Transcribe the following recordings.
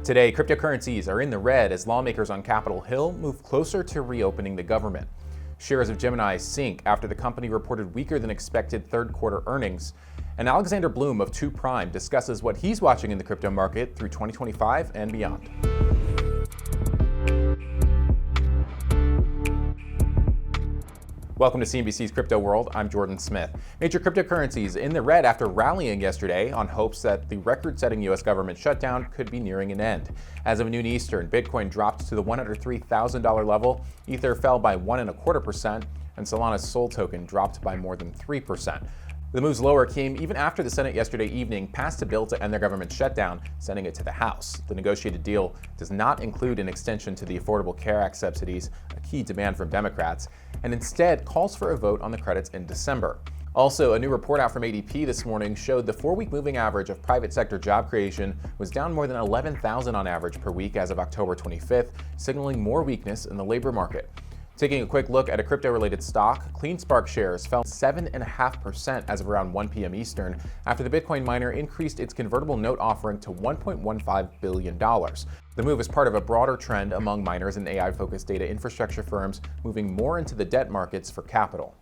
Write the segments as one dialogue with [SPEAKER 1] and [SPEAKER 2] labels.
[SPEAKER 1] Today, cryptocurrencies are in the red as lawmakers on Capitol Hill move closer to reopening the government. Shares of Gemini sink after the company reported weaker than expected third quarter earnings. And Alexander Blume of 2 Prime discusses what he's watching in the crypto market through 2025 and beyond. Welcome to CNBC's Crypto World. I'm Jordan Smith. Major cryptocurrencies in the red after rallying yesterday on hopes that the record-setting U.S. government shutdown could be nearing an end. As of noon Eastern, Bitcoin dropped to the $103,000 level, Ether fell by 1.25%, and Solana's Sol token dropped by more than 3%. The moves lower came even after the Senate yesterday evening passed a bill to end their government shutdown, sending it to the House. The negotiated deal does not include an extension to the Affordable Care Act subsidies, a key demand from Democrats, and instead calls for a vote on the credits in December. Also, a new report out from ADP this morning showed the 4-week moving average of private sector job creation was down more than 11,000 on average per week as of October 25th, signaling more weakness in the labor market. Taking a quick look at a crypto-related stock, CleanSpark shares fell 7.5% as of around 1 p.m. Eastern after the Bitcoin miner increased its convertible note offering to $1.15 billion. The move is part of a broader trend among miners and AI-focused data infrastructure firms moving more into the debt markets for capital.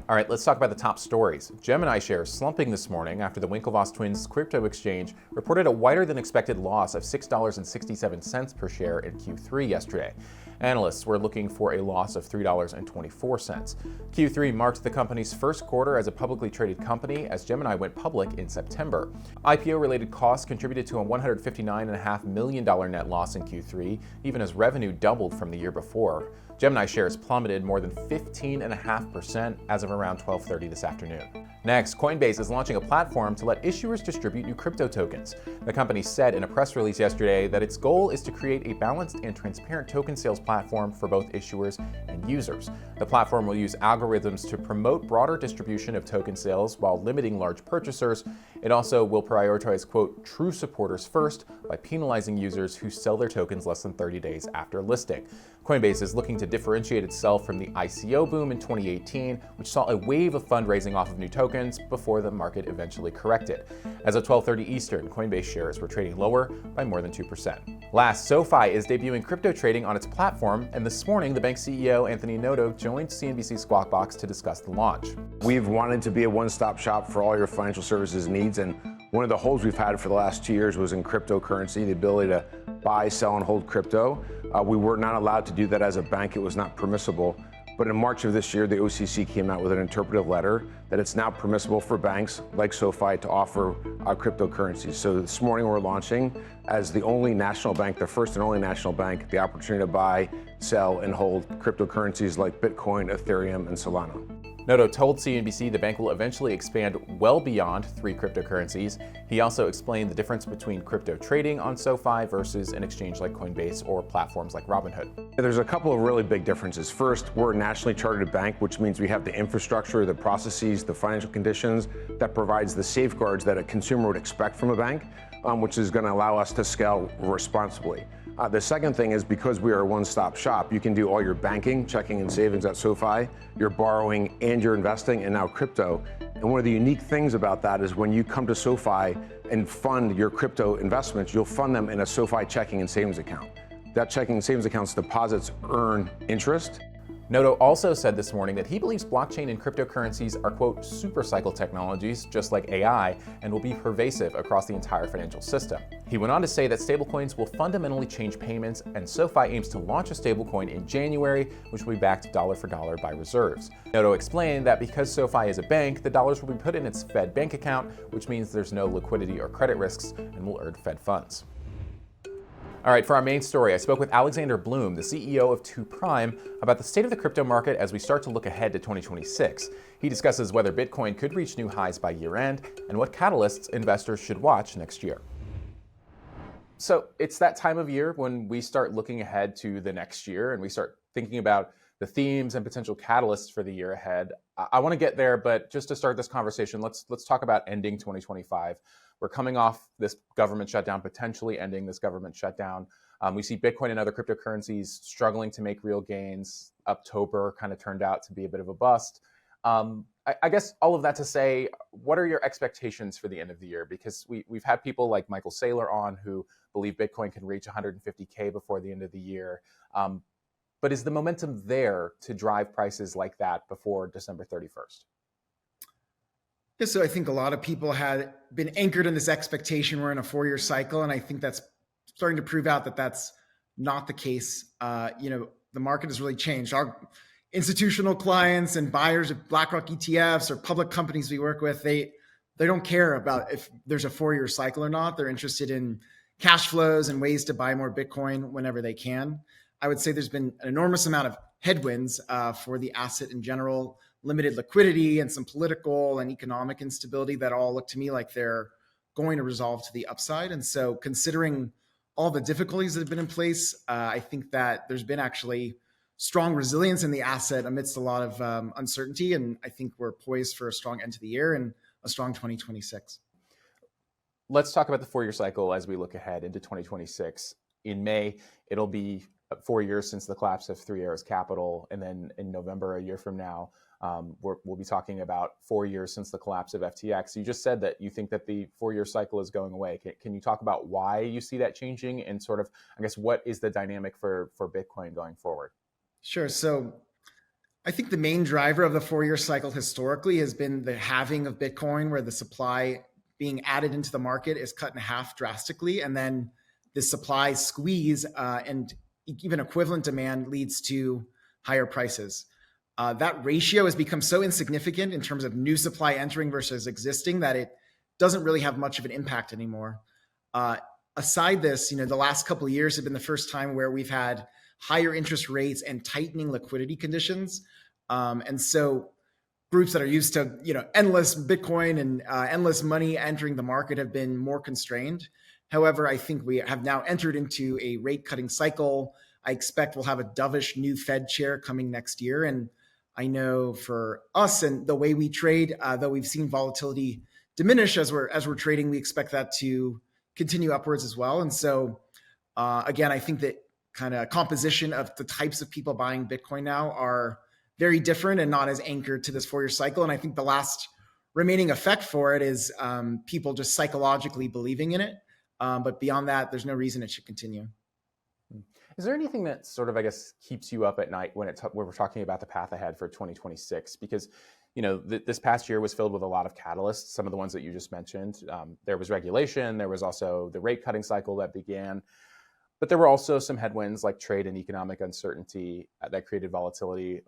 [SPEAKER 1] All right, let's talk about the top stories. Gemini shares slumping this morning after the Winklevoss twins crypto exchange reported a wider than expected loss of $6.67 per share in Q3 yesterday. Analysts were looking for a loss of $3.24. Q3 marked the company's first quarter as a publicly traded company as Gemini went public in September. IPO-related costs contributed to a $159.5 million net loss in Q3, even as revenue doubled from the year before. Gemini shares plummeted more than 15.5% as of around 12:30 this afternoon. Next, Coinbase is launching a platform to let issuers distribute new crypto tokens. The company said in a press release yesterday that its goal is to create a balanced and transparent token sales platform for both issuers and users. The platform will use algorithms to promote broader distribution of token sales while limiting large purchasers. It also will prioritize, quote, true supporters first by penalizing users who sell their tokens less than 30 days after listing. Coinbase is looking to differentiate itself from the ICO boom in 2018, which saw a wave of fundraising off of new tokens before the market eventually corrected. As of 12:30 Eastern, Coinbase shares were trading lower by more than 2%. Last, SoFi is debuting crypto trading on its platform, and this morning the bank's CEO Anthony Noto joined CNBC Squawk Box to discuss the launch.
[SPEAKER 2] We've wanted to be a one-stop shop for all your financial services needs, and one of the holes we've had for the last 2 years was in cryptocurrency, the ability to buy, sell, and hold crypto. We were not allowed to do that as a bank. It was not permissible. But in March of this year, the OCC came out with an interpretive letter that it's now permissible for banks like SoFi to offer cryptocurrencies. So this morning we're launching as the only national bank, the first and only national bank, the opportunity to buy, sell, and hold cryptocurrencies like Bitcoin, Ethereum, and Solana.
[SPEAKER 1] Noto told CNBC the bank will eventually expand well beyond 3 cryptocurrencies. He also explained the difference between crypto trading on SoFi versus an exchange like Coinbase or platforms like Robinhood.
[SPEAKER 2] There's a couple of really big differences. First, we're a nationally chartered bank, which means we have the infrastructure, the processes, the financial conditions that provides the safeguards that a consumer would expect from a bank, which is going to allow us to scale responsibly. The second thing is because we are a one-stop shop, you can do all your banking, checking, and savings at SoFi, your borrowing, and your investing, and now crypto. And one of the unique things about that is when you come to SoFi and fund your crypto investments, you'll fund them in a SoFi checking and savings account. That checking and savings account's deposits earn interest.
[SPEAKER 1] Noto also said this morning that he believes blockchain and cryptocurrencies are, quote, supercycle technologies, just like AI, and will be pervasive across the entire financial system. He went on to say that stablecoins will fundamentally change payments, and SoFi aims to launch a stablecoin in January, which will be backed dollar for dollar by reserves. Noto explained that because SoFi is a bank, the dollars will be put in its Fed bank account, which means there's no liquidity or credit risks and will earn Fed funds. All right, for our main story, I spoke with Alexander Blume, the CEO of 2 Prime, about the state of the crypto market as we start to look ahead to 2026. He discusses whether Bitcoin could reach new highs by year-end and what catalysts investors should watch next year. So it's that time of year when we start looking ahead to the next year and we start thinking about the themes and potential catalysts for the year ahead. I want to get there, but just to start this conversation, let's talk about ending 2025. We're coming off this government shutdown, potentially ending this government shutdown. We see Bitcoin and other cryptocurrencies struggling to make real gains. October kind of turned out to be a bit of a bust. I guess all of that to say, what are your expectations for the end of the year? Because we've had people like Michael Saylor on who believe Bitcoin can reach 150K before the end of the year. But is the momentum there to drive prices like that before December 31st?
[SPEAKER 3] Yeah, so I think a lot of people had been anchored in this expectation we're in a 4-year cycle, and I think that's starting to prove out that that's not the case. The market has really changed. Our institutional clients and buyers of BlackRock ETFs or public companies we work with, they don't care about if there's a 4-year cycle or not. They're interested in cash flows and ways to buy more Bitcoin whenever they can. I would say there's been an enormous amount of headwinds for the asset in general, limited liquidity and some political and economic instability that all look to me like they're going to resolve to the upside. And so considering all the difficulties that have been in place, I think that there's been actually strong resilience in the asset amidst a lot of uncertainty. And I think we're poised for a strong end to the year and a strong 2026.
[SPEAKER 1] Let's talk about the 4-year cycle as we look ahead into 2026. In May, it'll be 4 years since the collapse of Three Arrows Capital. And then in November, a year from now, we'll be talking about 4 years since the collapse of FTX. You just said that you think that the 4-year cycle is going away. Can you talk about why you see that changing and sort of, I guess, what is the dynamic for Bitcoin going forward?
[SPEAKER 3] Sure. So I think the main driver of the 4-year cycle historically has been the halving of Bitcoin, where the supply being added into the market is cut in half drastically. And then the supply squeeze and even equivalent demand leads to higher prices. That ratio has become so insignificant in terms of new supply entering versus existing that it doesn't really have much of an impact anymore. Aside this, the last couple of years have been the first time where we've had higher interest rates and tightening liquidity conditions. And so groups that are used to, endless Bitcoin and endless money entering the market have been more constrained. However, I think we have now entered into a rate cutting cycle. I expect we'll have a dovish new Fed chair coming next year. And I know for us and the way we trade, though we've seen volatility diminish as we're trading, we expect that to continue upwards as well. And so again, I think that kind of composition of the types of people buying Bitcoin now are very different and not as anchored to this 4-year cycle. And I think the last remaining effect for it is people just psychologically believing in it. But beyond that, there's no reason it should continue.
[SPEAKER 1] Is there anything that sort of, I guess, keeps you up at night when we're talking about the path ahead for 2026? Because, this past year was filled with a lot of catalysts, some of the ones that you just mentioned. There was regulation. There was also the rate cutting cycle that began. But there were also some headwinds like trade and economic uncertainty that created volatility.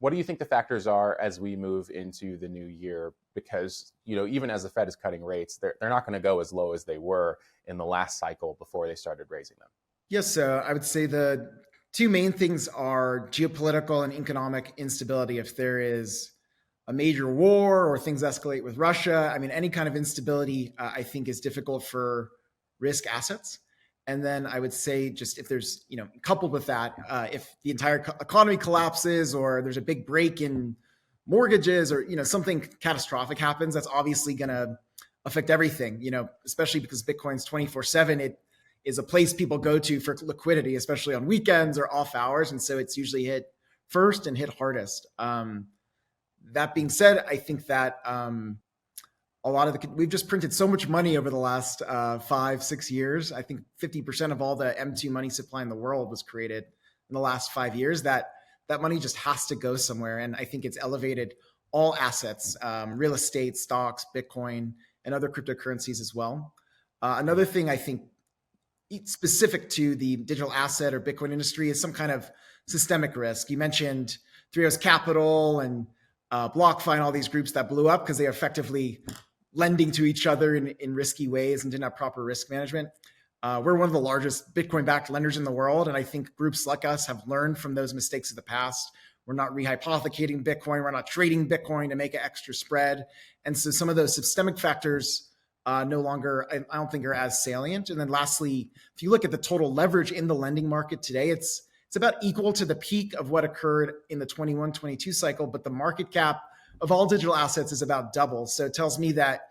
[SPEAKER 1] What do you think the factors are as we move into the new year? Because, even as the Fed is cutting rates, they're not going to go as low as they were in the last cycle before they started raising them.
[SPEAKER 3] Yes, so I would say the two main things are geopolitical and economic instability. If there is a major war or things escalate with Russia, any kind of instability, I think is difficult for risk assets. And then I would say just if there's, coupled with that, if the entire economy collapses or there's a big break in mortgages or, something catastrophic happens, that's obviously going to affect everything, especially because Bitcoin's 24/7. It is a place people go to for liquidity, especially on weekends or off hours. And so it's usually hit first and hit hardest. That being said, I think that a lot of we've just printed so much money over the last 5-6 years. I think 50% of all the M2 money supply in the world was created in the last 5 years. That money just has to go somewhere. And I think it's elevated all assets, real estate, stocks, Bitcoin, and other cryptocurrencies as well. Another thing I think specific to the digital asset or Bitcoin industry is some kind of systemic risk. You mentioned Three Arrows Capital and BlockFi and all these groups that blew up because they are effectively lending to each other in risky ways and didn't have proper risk management. We're one of the largest Bitcoin-backed lenders in the world, and I think groups like us have learned from those mistakes of the past. We're not rehypothecating Bitcoin. We're not trading Bitcoin to make an extra spread. And so some of those systemic factors no longer, I don't think, are as salient. And then lastly, if you look at the total leverage in the lending market today, it's about equal to the peak of what occurred in the 21-22 cycle, but the market cap of all digital assets is about double. So it tells me that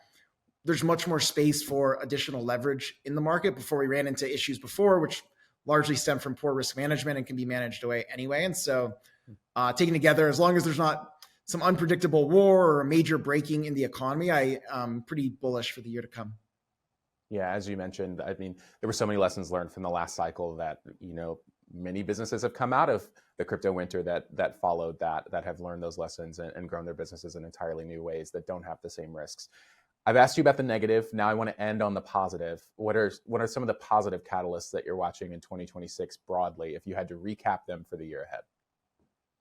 [SPEAKER 3] there's much more space for additional leverage in the market before we ran into issues before, which largely stem from poor risk management and can be managed away anyway. And so taken together, as long as there's not some unpredictable war or a major breaking in the economy, I'm pretty bullish for the year to come.
[SPEAKER 1] Yeah, as you mentioned, I mean, there were so many lessons learned from the last cycle that, many businesses have come out of the crypto winter that followed that have learned those lessons and grown their businesses in entirely new ways that don't have the same risks. I've asked you about the negative. Now I want to end on the positive. What are some of the positive catalysts that you're watching in 2026 broadly, if you had to recap them for the year ahead?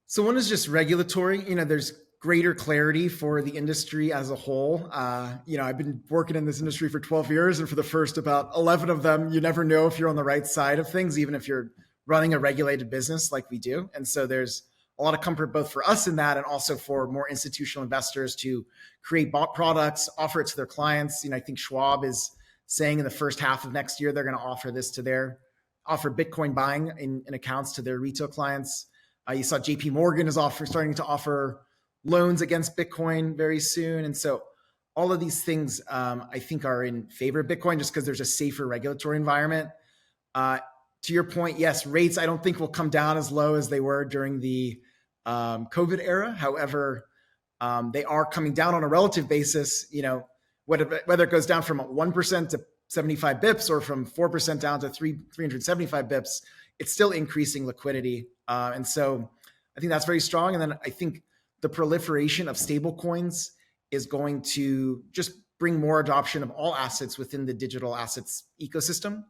[SPEAKER 3] So one is just regulatory. There's greater clarity for the industry as a whole. I've been working in this industry for 12 years, and for the first about 11 of them, you never know if you're on the right side of things, even if you're running a regulated business like we do. And so there's a lot of comfort both for us in that and also for more institutional investors to create bot products, offer it to their clients. I think Schwab is saying in the first half of next year, they're going to offer Bitcoin buying in accounts to their retail clients. You saw JP Morgan is starting to offer loans against Bitcoin very soon. And so all of these things, I think, are in favor of Bitcoin just because there's a safer regulatory environment. To your point, yes, rates I don't think will come down as low as they were during the COVID era. However, they are coming down on a relative basis. Whether it goes down from 1% to 75 bips or from 4% down to 375 bips, it's still increasing liquidity. And so I think that's very strong. And then I think the proliferation of stable coins is going to just bring more adoption of all assets within the digital assets ecosystem.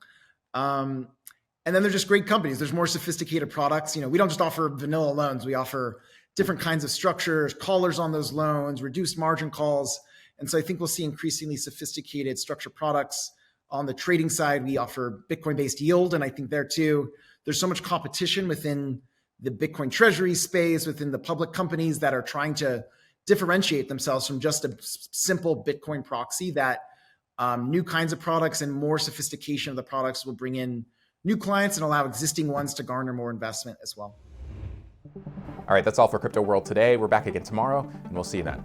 [SPEAKER 3] And then there's just great companies. There's more sophisticated products. We don't just offer vanilla loans. We offer different kinds of structures, collars on those loans, reduced margin calls. And so I think we'll see increasingly sophisticated structured products. On the trading side, we offer Bitcoin-based yield. And I think there too, there's so much competition within the Bitcoin treasury space, within the public companies that are trying to differentiate themselves from just a simple Bitcoin proxy, that new kinds of products and more sophistication of the products will bring in new clients and allow existing ones to garner more investment as well.
[SPEAKER 1] All right, that's all for Crypto World today. We're back again tomorrow, and we'll see you then.